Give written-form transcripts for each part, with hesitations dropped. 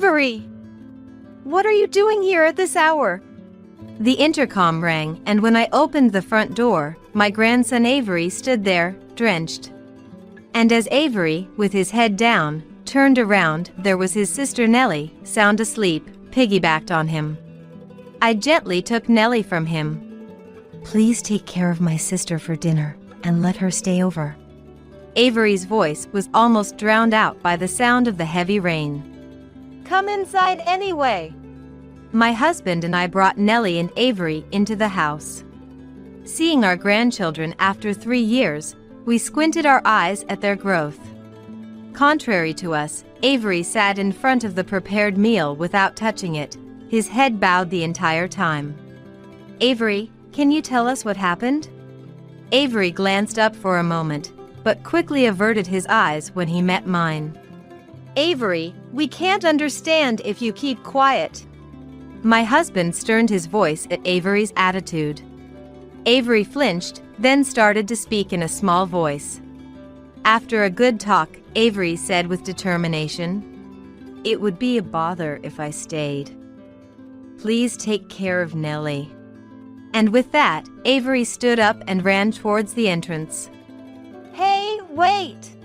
Avery! What are you doing here at this hour? The intercom rang, and when I opened the front door, my grandson Avery stood there, drenched. And as Avery, with his head down, turned around, there was his sister Nellie, sound asleep, piggybacked on him. I gently took Nellie from him. "Please take care of my sister for dinner, and let her stay over." Avery's voice was almost drowned out by the sound of the heavy rain. "Come inside anyway." My husband and I brought Nellie and Avery into the house. Seeing our grandchildren after 3 years, we squinted our eyes at their growth. Contrary to us, Avery sat in front of the prepared meal without touching it, his head bowed the entire time. "Avery, can you tell us what happened?" Avery glanced up for a moment, but quickly averted his eyes when he met mine. "Avery, we can't understand if you keep quiet." My husband sterned his voice at Avery's attitude. Avery flinched, then started to speak in a small voice. After a good talk, Avery said with determination, "It would be a bother if I stayed. Please take care of Nellie." And with that, Avery stood up and ran towards the entrance. "Hey, wait!"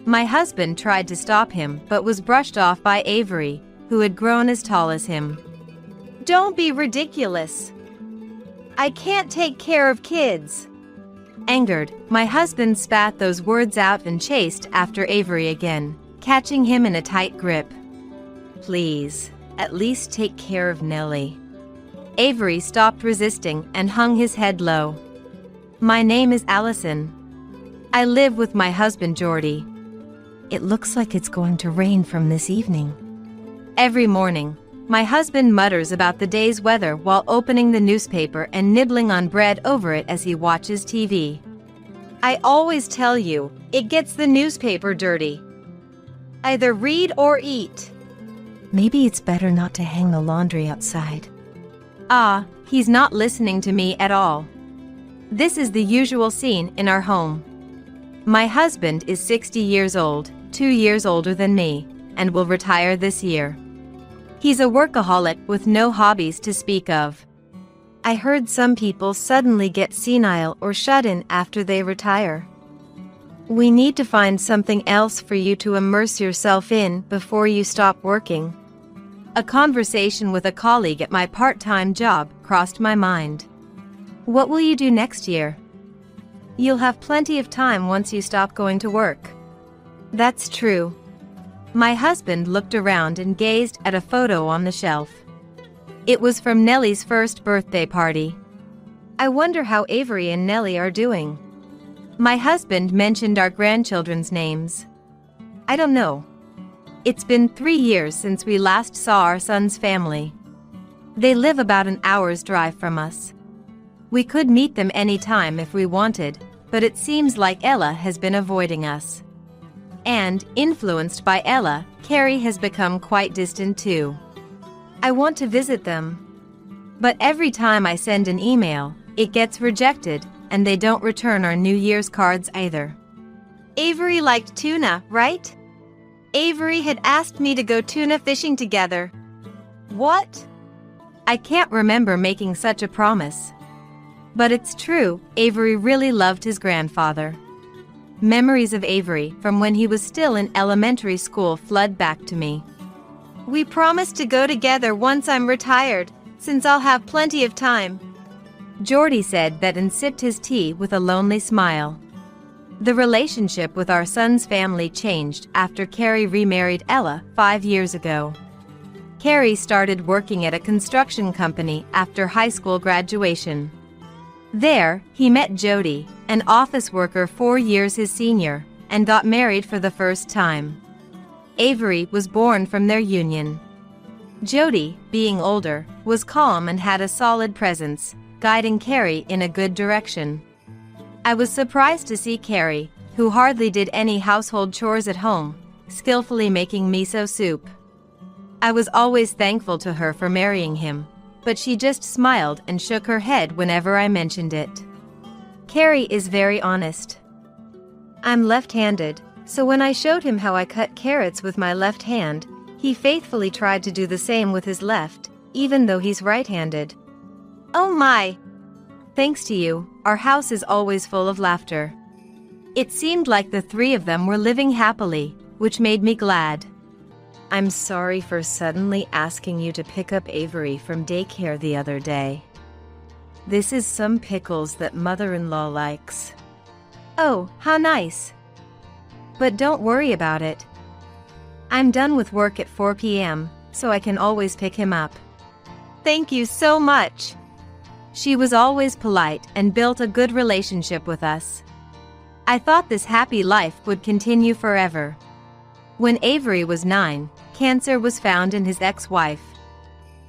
My husband tried to stop him but was brushed off by Avery, who had grown as tall as him. "Don't be ridiculous. I can't take care of kids." Angered, my husband spat those words out and chased after Avery again, catching him in a tight grip. "Please, at least take care of Nellie." Avery stopped resisting and hung his head low. "My name is Allison. I live with my husband Jordy. It looks like it's going to rain from this evening." Every morning, my husband mutters about the day's weather while opening the newspaper and nibbling on bread over it as he watches TV. "I always tell you, it gets the newspaper dirty. Either read or eat." "Maybe it's better not to hang the laundry outside." Ah, he's not listening to me at all. This is the usual scene in our home. My husband is 60 years old, 2 years older than me, and will retire this year. He's a workaholic with no hobbies to speak of. I heard some people suddenly get senile or shut in after they retire. We need to find something else for you to immerse yourself in before you stop working. A conversation with a colleague at my part-time job crossed my mind. "What will you do next year?" "You'll have plenty of time once you stop going to work." That's true. My husband looked around and gazed at a photo on the shelf. It was from Nellie's first birthday party. I wonder how Avery and Nellie are doing. My husband mentioned our grandchildren's names. I don't know. It's been 3 years since we last saw our son's family. They live about an hour's drive from us. We could meet them any time if we wanted, but it seems like Ella has been avoiding us. And, influenced by Ella, Carrie has become quite distant too. I want to visit them. But every time I send an email, it gets rejected, and they don't return our New Year's cards either. Avery liked tuna, right? Avery had asked me to go tuna fishing together. What? I can't remember making such a promise. But it's true, Avery really loved his grandfather. Memories of Avery from when he was still in elementary school flood back to me. We promised to go together once I'm retired, since I'll have plenty of time. Jordy said that and sipped his tea with a lonely smile. The relationship with our son's family changed after Carrie remarried Ella 5 years ago. Carrie started working at a construction company after high school graduation. There, he met Jody, an office worker 4 years his senior, and got married for the first time. Avery was born from their union. Jody, being older, was calm and had a solid presence, guiding Carrie in a good direction. I was surprised to see Carrie, who hardly did any household chores at home, skillfully making miso soup. I was always thankful to her for marrying him, but she just smiled and shook her head whenever I mentioned it. Carrie is very honest. I'm left-handed, so when I showed him how I cut carrots with my left hand, He faithfully tried to do the same with his left, even though he's right-handed. Oh my! Thanks to you, our house is always full of laughter. It seemed like the three of them were living happily, which made me glad. I'm sorry for suddenly asking you to pick up Avery from daycare the other day. This is some pickles that mother-in-law likes. Oh, how nice. But don't worry about it. I'm done with work at 4 p.m., so I can always pick him up. Thank you so much. She was always polite and built a good relationship with us. I thought this happy life would continue forever. When Avery was 9, cancer was found in his ex-wife.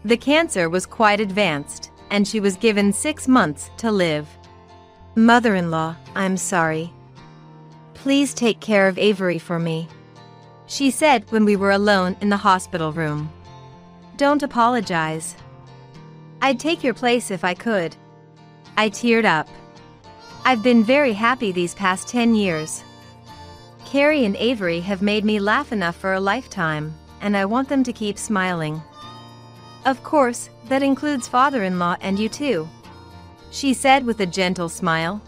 The cancer was quite advanced, and she was given 6 months to live. Mother-in-law, I'm sorry. Please take care of Avery for me, she said when we were alone in the hospital room. Don't apologize. I'd take your place if I could. I teared up. I've been very happy these past 10 years. Carrie and Avery have made me laugh enough for a lifetime, and I want them to keep smiling. Of course, that includes father-in-law and you too, she said with a gentle smile.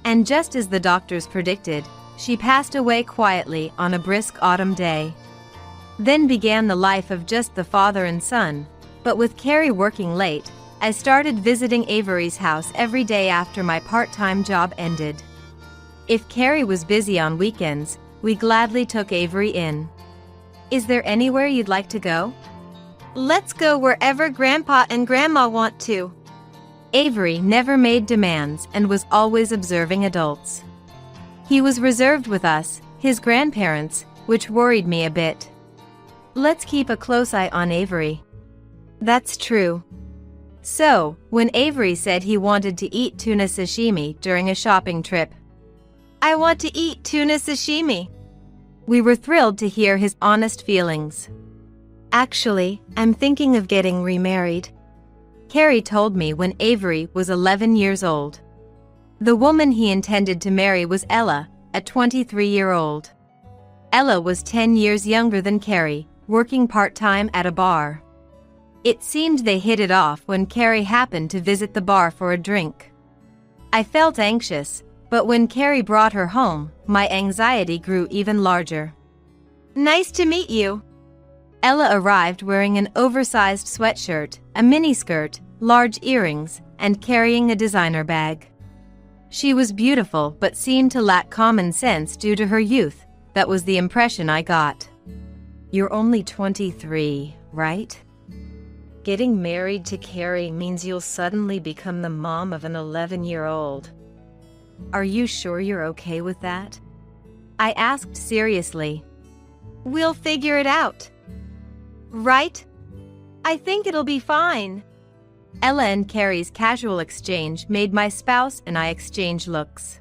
And just as the doctors predicted, she passed away quietly on a brisk autumn day. Then began the life of just the father and son, but with Carrie working late, I started visiting Avery's house every day after my part-time job ended. If Carrie was busy on weekends, we gladly took Avery in. Is there anywhere you'd like to go? Let's go wherever Grandpa and Grandma want to. Avery never made demands and was always observing adults. He was reserved with us, his grandparents, which worried me a bit. Let's keep a close eye on Avery. That's true. So, when Avery said he wanted to eat tuna sashimi during a shopping trip, I want to eat tuna sashimi. We were thrilled to hear his honest feelings. Actually, I'm thinking of getting remarried, Carrie told me when Avery was 11 years old. The woman he intended to marry was Ella, a 23-year-old. Ella was 10 years younger than Carrie, working part-time at a bar. It seemed they hit it off when Carrie happened to visit the bar for a drink. I felt anxious, but when Carrie brought her home, my anxiety grew even larger. Nice to meet you. Ella arrived wearing an oversized sweatshirt, a miniskirt, large earrings, and carrying a designer bag. She was beautiful but seemed to lack common sense due to her youth. That was the impression I got. You're only 23, right? Getting married to Carrie means you'll suddenly become the mom of an 11-year-old. Are you sure you're okay with that? I asked seriously. We'll figure it out. Right? I think it'll be fine. Ella and Carrie's casual exchange made my spouse and I exchange looks.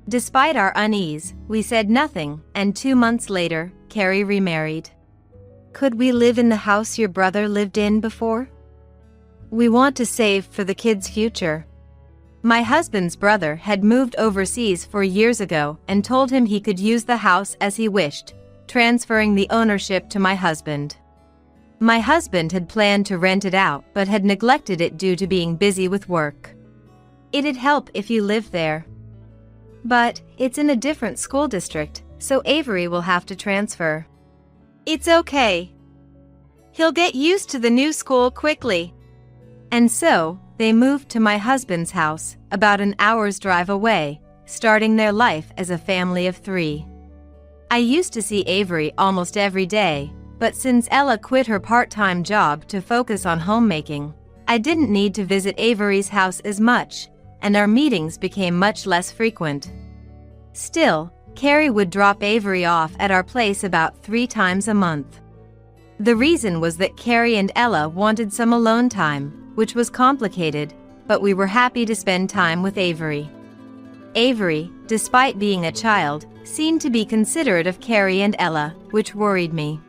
Despite our unease, we said nothing, and 2 months later, Carrie remarried. Could we live in the house your brother lived in before? We want to save for the kids' future. My husband's brother had moved overseas 4 years ago and told him he could use the house as he wished, transferring the ownership to my husband. My husband had planned to rent it out but had neglected it due to being busy with work. It'd help if you lived there. But it's in a different school district, so Avery will have to transfer. It's okay. He'll get used to the new school quickly. And so, they moved to my husband's house, about an hour's drive away, starting their life as a family of 3. I used to see Avery almost every day, but since Ella quit her part-time job to focus on homemaking, I didn't need to visit Avery's house as much, and our meetings became much less frequent. Still, Carrie would drop Avery off at our place about 3 times a month. The reason was that Carrie and Ella wanted some alone time, which was complicated, but we were happy to spend time with Avery. Avery, despite being a child, seemed to be considerate of Carrie and Ella, which worried me.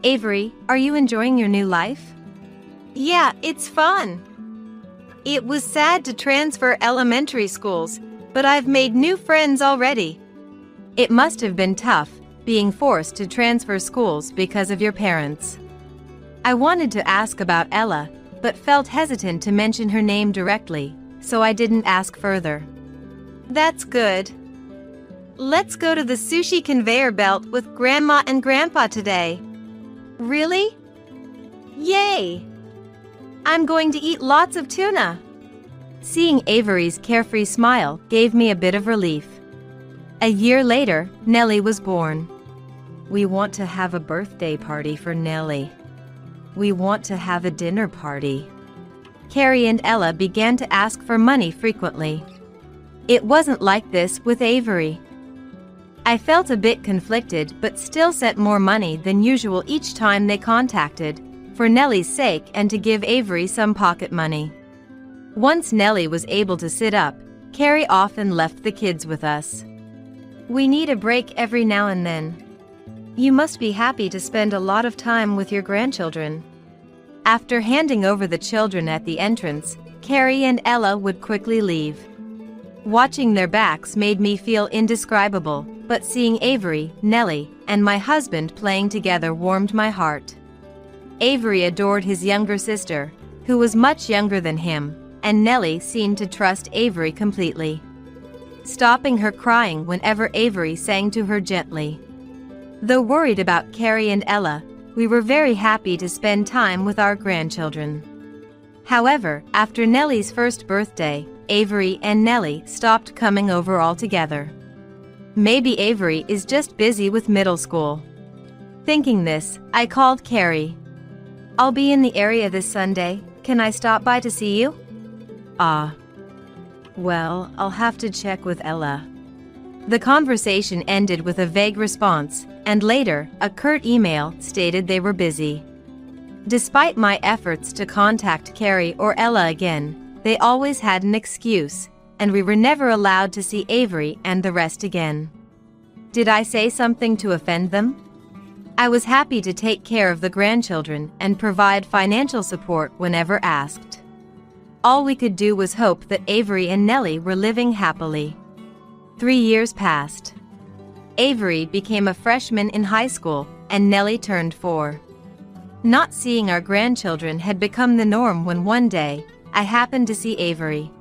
Avery, are you enjoying your new life? Yeah, it's fun. It was sad to transfer elementary schools, but I've made new friends already. It must have been tough, being forced to transfer schools because of your parents. I wanted to ask about Ella, but felt hesitant to mention her name directly, so I didn't ask further. That's good. Let's go to the sushi conveyor belt with Grandma and Grandpa today. Really? Yay! I'm going to eat lots of tuna. Seeing Avery's carefree smile gave me a bit of relief. A year later, Nellie was born. We want to have a birthday party for Nellie. We want to have a dinner party. Carrie and Ella began to ask for money frequently. It wasn't like this with Avery. I felt a bit conflicted but still sent more money than usual each time they contacted, for Nellie's sake and to give Avery some pocket money. Once Nellie was able to sit up, Carrie often left the kids with us. We need a break every now and then. You must be happy to spend a lot of time with your grandchildren. After handing over the children at the entrance, Carrie and Ella would quickly leave. Watching their backs made me feel indescribable, but seeing Avery, Nellie, and my husband playing together warmed my heart. Avery adored his younger sister, who was much younger than him, and Nellie seemed to trust Avery completely, stopping her crying whenever Avery sang to her gently. Though worried about Carrie and Ella, we were very happy to spend time with our grandchildren. However, after Nellie's first birthday, Avery and Nellie stopped coming over altogether. Maybe Avery is just busy with middle school. Thinking this, I called Carrie. I'll be in the area this Sunday. Can I stop by to see you? Well, I'll have to check with Ella. The conversation ended with a vague response, and later, a curt email stated they were busy. Despite my efforts to contact Carrie or Ella again, they always had an excuse, and we were never allowed to see Avery and the rest again. Did I say something to offend them? I was happy to take care of the grandchildren and provide financial support whenever asked. All we could do was hope that Avery and Nellie were living happily. 3 years passed. Avery became a freshman in high school, and Nellie turned 4. Not seeing our grandchildren had become the norm when one day, I happened to see Avery.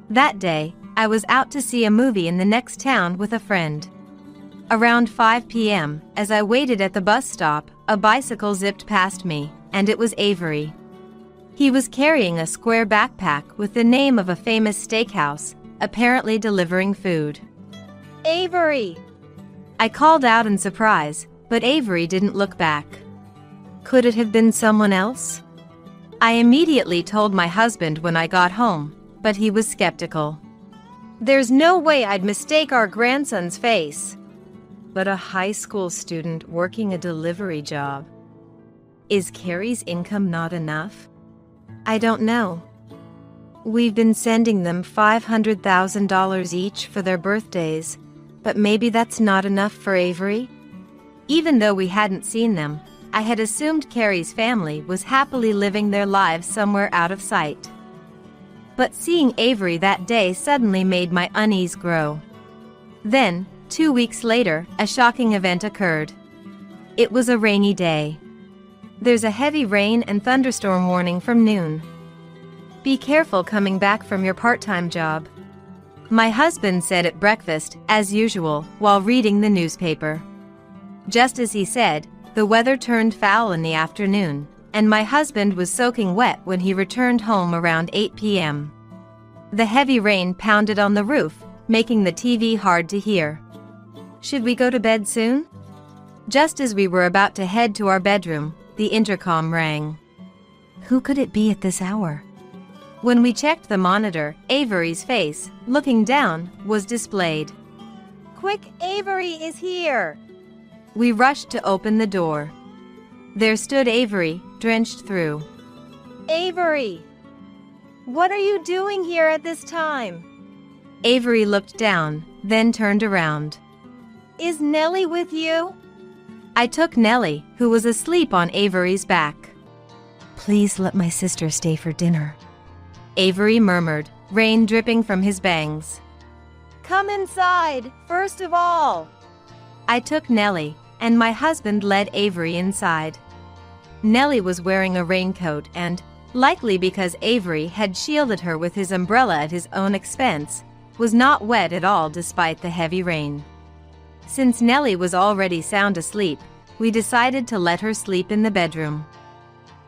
That day, I was out to see a movie in the next town with a friend. Around 5 p.m., as I waited at the bus stop, a bicycle zipped past me, and it was Avery. He was carrying a square backpack with the name of a famous steakhouse, apparently delivering food. Avery! I called out in surprise, but Avery didn't look back. Could it have been someone else? I immediately told my husband when I got home, but he was skeptical. There's no way I'd mistake our grandson's face. But a high school student working a delivery job. Is Carrie's income not enough? I don't know. We've been sending them $500,000 each for their birthdays, but maybe that's not enough for Avery? Even though we hadn't seen them, I had assumed Carrie's family was happily living their lives somewhere out of sight. But seeing Avery that day suddenly made my unease grow. Then, 2 weeks later, a shocking event occurred. It was a rainy day. There's a heavy rain and thunderstorm warning from noon. Be careful coming back from your part-time job. My husband said at breakfast, as usual, while reading the newspaper. Just as he said, the weather turned foul in the afternoon, and my husband was soaking wet when he returned home around 8 p.m. The heavy rain pounded on the roof, making the TV hard to hear. Should we go to bed soon? Just as we were about to head to our bedroom, the intercom rang. Who could it be at this hour? When we checked the monitor, Avery's face, looking down, was displayed. Quick, Avery is here! We rushed to open the door. There stood Avery, drenched through. Avery! What are you doing here at this time? Avery looked down, then turned around. Is Nellie with you? I took Nellie, who was asleep on Avery's back. Please let my sister stay for dinner, Avery murmured, rain dripping from his bangs. Come inside, first of all. I took Nellie, and my husband led Avery inside. Nellie was wearing a raincoat and, likely because Avery had shielded her with his umbrella at his own expense, was not wet at all despite the heavy rain. Since Nellie was already sound asleep, we decided to let her sleep in the bedroom.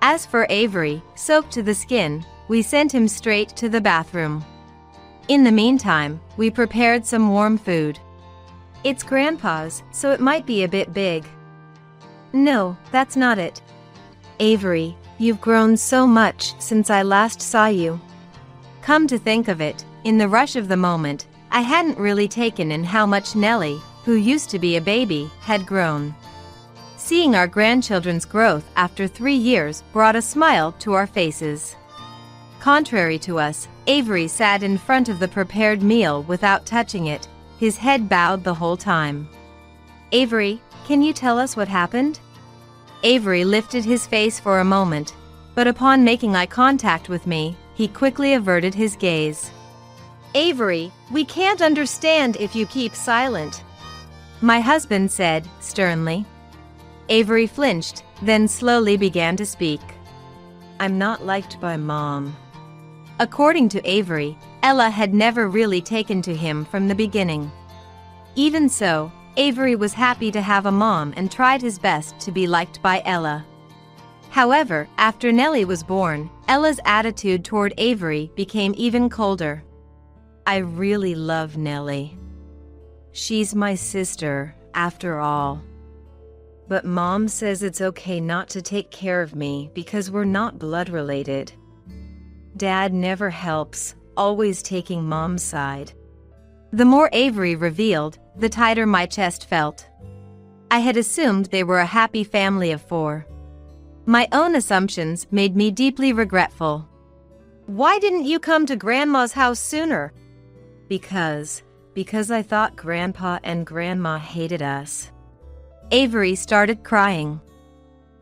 As for Avery, soaked to the skin, we sent him straight to the bathroom. In the meantime, we prepared some warm food. It's Grandpa's, so it might be a bit big. No, that's not it. Avery, you've grown so much since I last saw you. Come to think of it, in the rush of the moment, I hadn't really taken in how much Nellie, who used to be a baby, had grown. Seeing our grandchildren's growth after 3 years brought a smile to our faces. Contrary to us, Avery sat in front of the prepared meal without touching it, his head bowed the whole time. Avery, can you tell us what happened? Avery lifted his face for a moment, but upon making eye contact with me, he quickly averted his gaze. Avery, we can't understand if you keep silent, my husband said, sternly. Avery flinched, then slowly began to speak. I'm not liked by Mom. According to Avery, Ella had never really taken to him from the beginning. Even so, Avery was happy to have a mom and tried his best to be liked by Ella. However, after Nellie was born, Ella's attitude toward Avery became even colder. I really love Nellie. She's my sister, after all. But Mom says it's okay not to take care of me because we're not blood related. Dad never helps, always taking Mom's side. The more Avery revealed, the tighter my chest felt. I had assumed they were a happy family of 4. My own assumptions made me deeply regretful. Why didn't you come to Grandma's house sooner? Because I thought Grandpa and Grandma hated us. Avery started crying.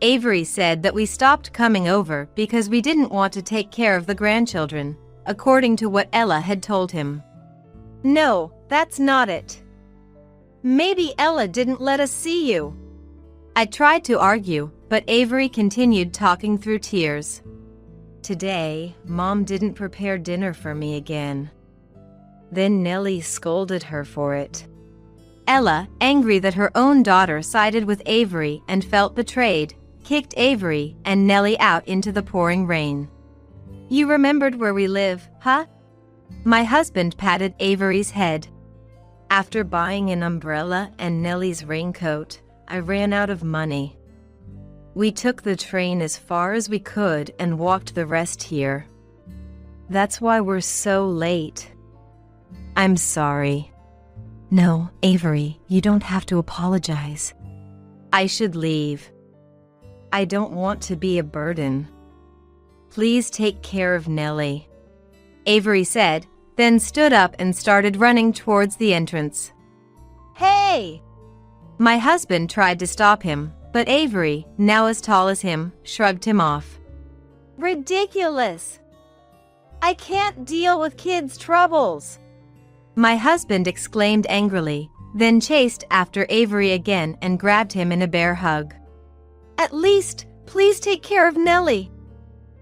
Avery said that we stopped coming over because we didn't want to take care of the grandchildren, according to what Ella had told him. No, that's not it. Maybe Ella didn't let us see you. I tried to argue, but Avery continued talking through tears. Today, Mom didn't prepare dinner for me again. Then Nellie scolded her for it. Ella, angry that her own daughter sided with Avery and felt betrayed, kicked Avery and Nellie out into the pouring rain. You remembered where we live, huh? My husband patted Avery's head. After buying an umbrella and Nellie's raincoat, I ran out of money. We took the train as far as we could and walked the rest here. That's why we're so late. I'm sorry. No, Avery, you don't have to apologize. I should leave. I don't want to be a burden. Please take care of Nellie, Avery said, then stood up and started running towards the entrance. Hey! My husband tried to stop him, but Avery, now as tall as him, shrugged him off. Ridiculous! I can't deal with kids' troubles! My husband exclaimed angrily, then chased after Avery again and grabbed him in a bear hug. At least, please take care of Nellie.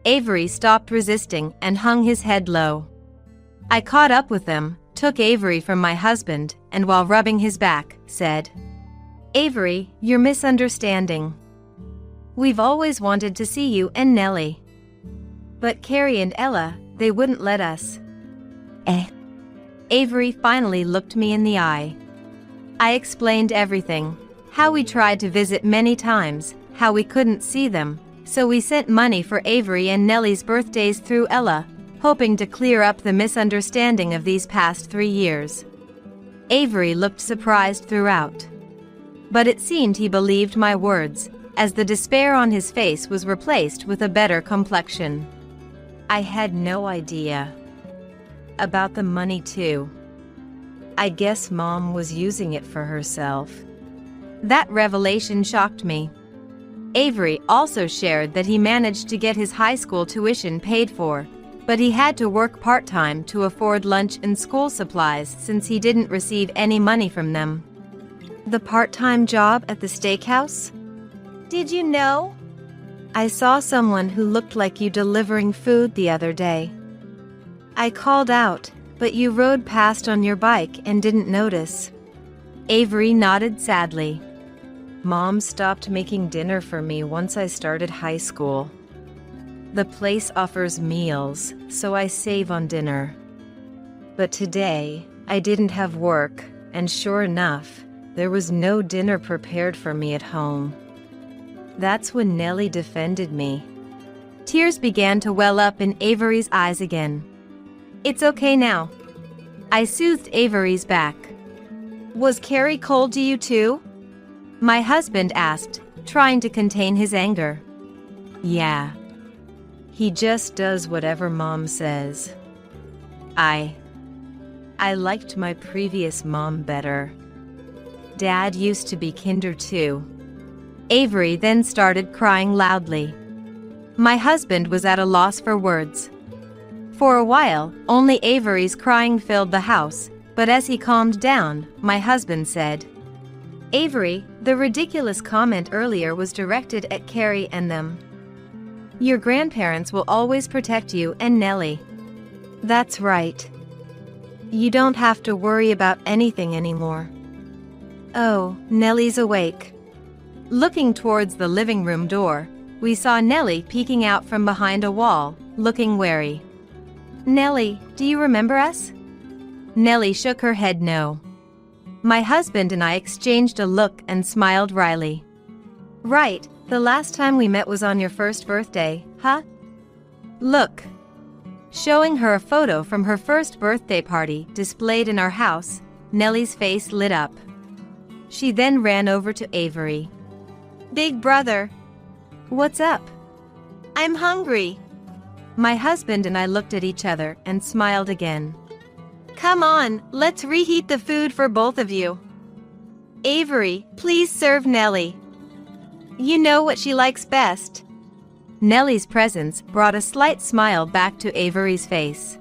Avery stopped resisting and hung his head low. I caught up with them, took Avery from my husband, and while rubbing his back, said, Avery, you're misunderstanding. We've always wanted to see you and Nellie. But Carrie and Ella, they wouldn't let us. Avery finally looked me in the eye. I explained everything, how we tried to visit many times, how we couldn't see them, so we sent money for Avery and Nellie's birthdays through Ella, hoping to clear up the misunderstanding of these past 3 years. Avery looked surprised throughout. But it seemed he believed my words, as the despair on his face was replaced with a better complexion. I had no idea. About the money too. I guess Mom was using it for herself. That revelation shocked me. Avery also shared that he managed to get his high school tuition paid for, but he had to work part-time to afford lunch and school supplies since he didn't receive any money from them. The part-time job at the steakhouse? Did you know? I saw someone who looked like you delivering food the other day. I called out, but you rode past on your bike and didn't notice. Avery nodded sadly. Mom stopped making dinner for me once I started high school. The place offers meals, so I save on dinner. But today, I didn't have work, and sure enough, there was no dinner prepared for me at home. That's when Nellie defended me. Tears began to well up in Avery's eyes again. It's okay now. I soothed Avery's back. Was Carrie cold to you too? My husband asked, trying to contain his anger. Yeah. He just does whatever Mom says. I liked my previous mom better. Dad used to be kinder too. Avery then started crying loudly. My husband was at a loss for words. For a while, only Avery's crying filled the house, but as he calmed down, my husband said, Avery, the ridiculous comment earlier was directed at Carrie and them. Your grandparents will always protect you and Nellie. That's right. You don't have to worry about anything anymore. Oh, Nellie's awake. Looking towards the living room door, we saw Nellie peeking out from behind a wall, looking wary. Nellie, do you remember us? Nellie shook her head no. My husband and I exchanged a look and smiled wryly. Right, the last time we met was on your first birthday, huh? Look. Showing her a photo from her first birthday party displayed in our house, Nellie's face lit up. She then ran over to Avery. Big brother. What's up? I'm hungry. My husband and I looked at each other and smiled again. Come on, let's reheat the food for both of you. Avery, please serve Nellie. You know what she likes best. Nellie's presence brought a slight smile back to Avery's face.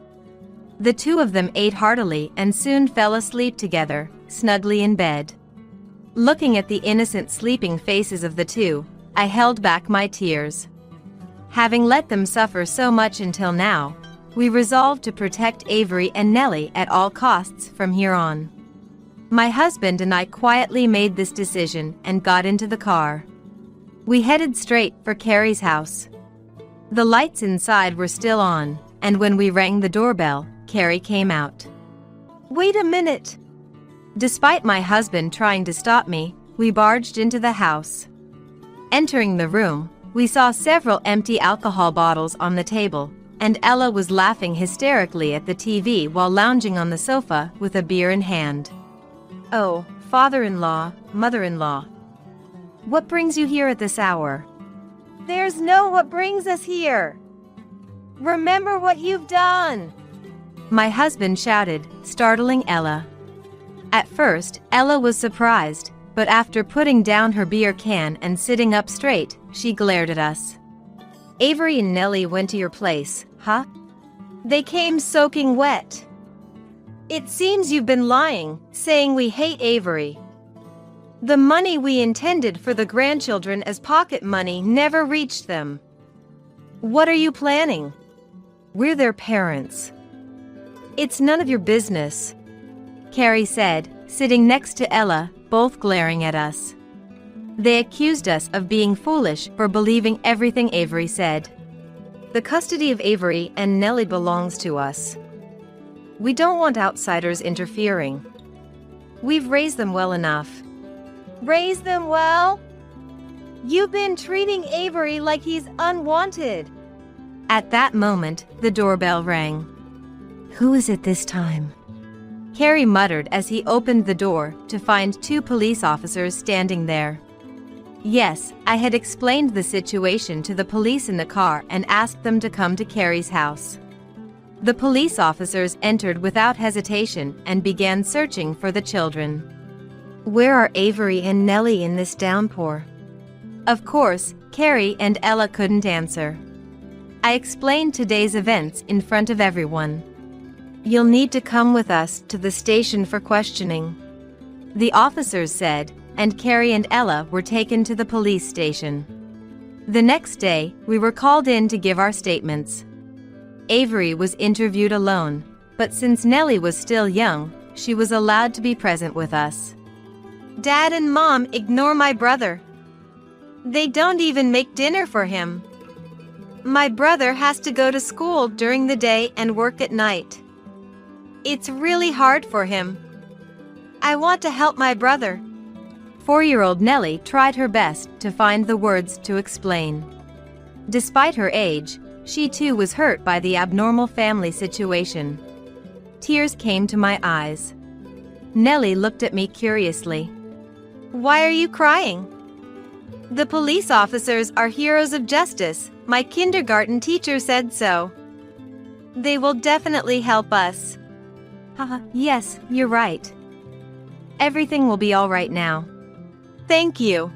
The two of them ate heartily and soon fell asleep together, snugly in bed. Looking at the innocent sleeping faces of the two, I held back my tears. Having let them suffer so much until now, we resolved to protect Avery and Nellie at all costs from here on. My husband and I quietly made this decision and got into the car. We headed straight for Carrie's house. The lights inside were still on, and when we rang the doorbell, Carrie came out. Wait a minute! Despite my husband trying to stop me, we barged into the house. Entering the room, we saw several empty alcohol bottles on the table, and Ella was laughing hysterically at the TV while lounging on the sofa with a beer in hand. Oh, father-in-law, mother-in-law. What brings you here at this hour? There's no what brings us here. Remember what you've done. My husband shouted, startling Ella. At first, Ella was surprised, but after putting down her beer can and sitting up straight, she glared at us. Avery and Nellie went to your place, huh? They came soaking wet. It seems you've been lying, saying we hate Avery. The money we intended for the grandchildren as pocket money never reached them. What are you planning? We're their parents. It's none of your business, Carrie said, sitting next to Ella, both glaring at us. They accused us of being foolish for believing everything Avery said. The custody of Avery and Nellie belongs to us. We don't want outsiders interfering. We've raised them well enough. Raised them well? You've been treating Avery like he's unwanted. At that moment, the doorbell rang. Who is it this time? Carrie muttered as he opened the door to find two police officers standing there. Yes, I had explained the situation to the police in the car and asked them to come to Carrie's house. The police officers entered without hesitation and began searching for the children. Where are Avery and Nellie in this downpour? Of course, Carrie and Ella couldn't answer. I explained today's events in front of everyone. You'll need to come with us to the station for questioning. the officers said, and Carrie and Ella were taken to the police station. The next day, we were called in to give our statements. Avery was interviewed alone, but since Nellie was still young, she was allowed to be present with us. Dad and Mom ignore my brother. They don't even make dinner for him. My brother has to go to school during the day and work at night. It's really hard for him. I want to help my brother. 4-year-old Nellie tried her best to find the words to explain. Despite her age, she too was hurt by the abnormal family situation. Tears came to my eyes. Nellie looked at me curiously. Why are you crying? The police officers are heroes of justice. My kindergarten teacher said so. They will definitely help us. Haha, yes, you're right. Everything will be all right now. Thank you,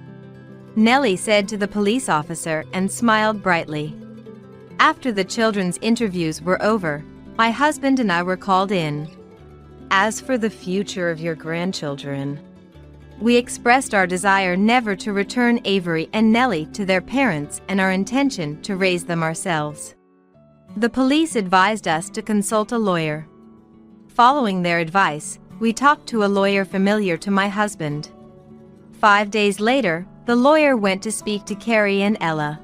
Nellie said to the police officer and smiled brightly. After the children's interviews were over, my husband and I were called in. As for the future of your grandchildren, we expressed our desire never to return Avery and Nellie to their parents and our intention to raise them ourselves. The police advised us to consult a lawyer. Following their advice, we talked to a lawyer familiar to my husband. 5 days later, the lawyer went to speak to Carrie and Ella,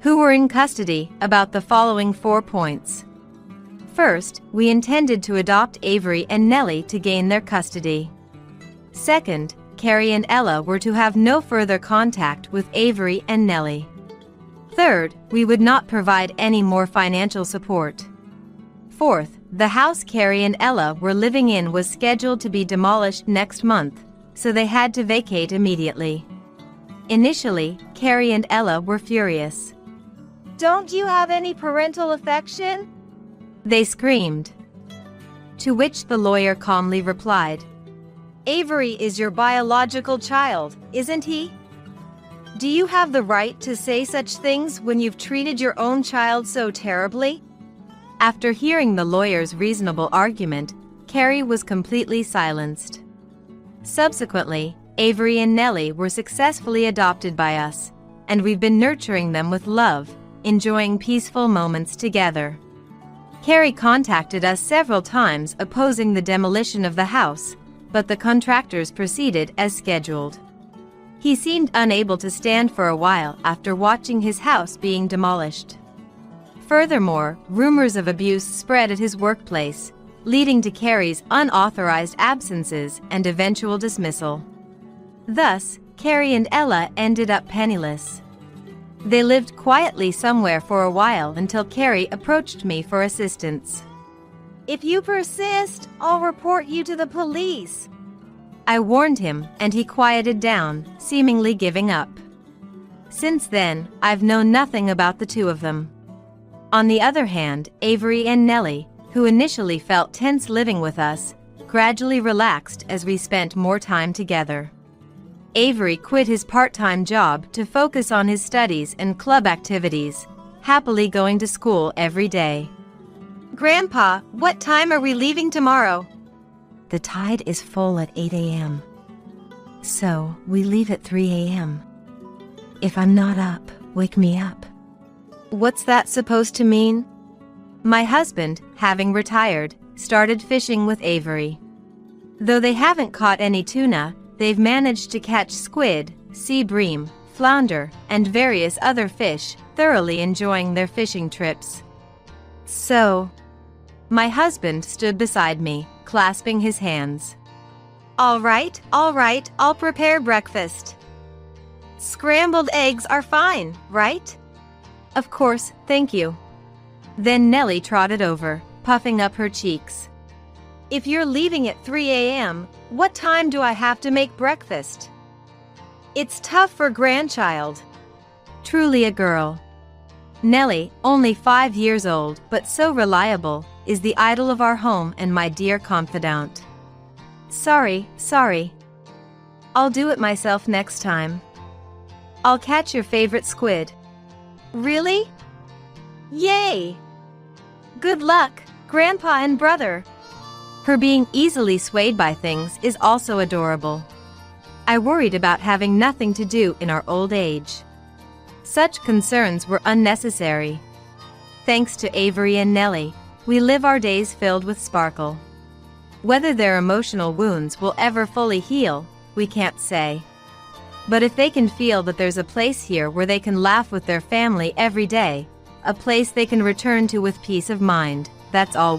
who were in custody, about the following 4 points. First, we intended to adopt Avery and Nellie to gain their custody. Second, Carrie and Ella were to have no further contact with Avery and Nellie. Third, we would not provide any more financial support. Fourth, the house Carrie and Ella were living in was scheduled to be demolished next month, so they had to vacate immediately. Initially, Carrie and Ella were furious. Don't you have any parental affection? They screamed. To which the lawyer calmly replied, Avery is your biological child, isn't he? Do you have the right to say such things when you've treated your own child so terribly? After hearing the lawyer's reasonable argument, Carrie was completely silenced. Subsequently, Avery and Nellie were successfully adopted by us, and we've been nurturing them with love, enjoying peaceful moments together. Carrie contacted us several times opposing the demolition of the house, but the contractors proceeded as scheduled. He seemed unable to stand for a while after watching his house being demolished. Furthermore, rumors of abuse spread at his workplace, leading to Carrie's unauthorized absences and eventual dismissal. Thus, Carrie and Ella ended up penniless. They lived quietly somewhere for a while until Carrie approached me for assistance. If you persist, I'll report you to the police. I warned him, and he quieted down, seemingly giving up. Since then, I've known nothing about the two of them. On the other hand, Avery and Nellie, who initially felt tense living with us, gradually relaxed as we spent more time together. Avery quit his part-time job to focus on his studies and club activities, happily going to school every day. Grandpa, what time are we leaving tomorrow? The tide is full at 8 a.m. So, we leave at 3 a.m. If I'm not up, wake me up. What's that supposed to mean? My husband, having retired, started fishing with Avery. Though they haven't caught any tuna, they've managed to catch squid, sea bream, flounder, and various other fish, thoroughly enjoying their fishing trips. So, my husband stood beside me, clasping his hands. All right, I'll prepare breakfast. Scrambled eggs are fine, right? Of course, thank you. Then Nellie trotted over, puffing up her cheeks. If you're leaving at 3 a.m., what time do I have to make breakfast? It's tough for grandchild. Truly a girl. Nellie, only 5 years old but so reliable, is the idol of our home and my dear confidant. Sorry. I'll do it myself next time. I'll catch your favorite squid. Really? Yay! Good luck, Grandpa and brother. Her being easily swayed by things is also adorable. I worried about having nothing to do in our old age. Such concerns were unnecessary. Thanks to Avery and Nellie, we live our days filled with sparkle. Whether their emotional wounds will ever fully heal, we can't say. But if they can feel that there's a place here where they can laugh with their family every day, a place they can return to with peace of mind, that's all we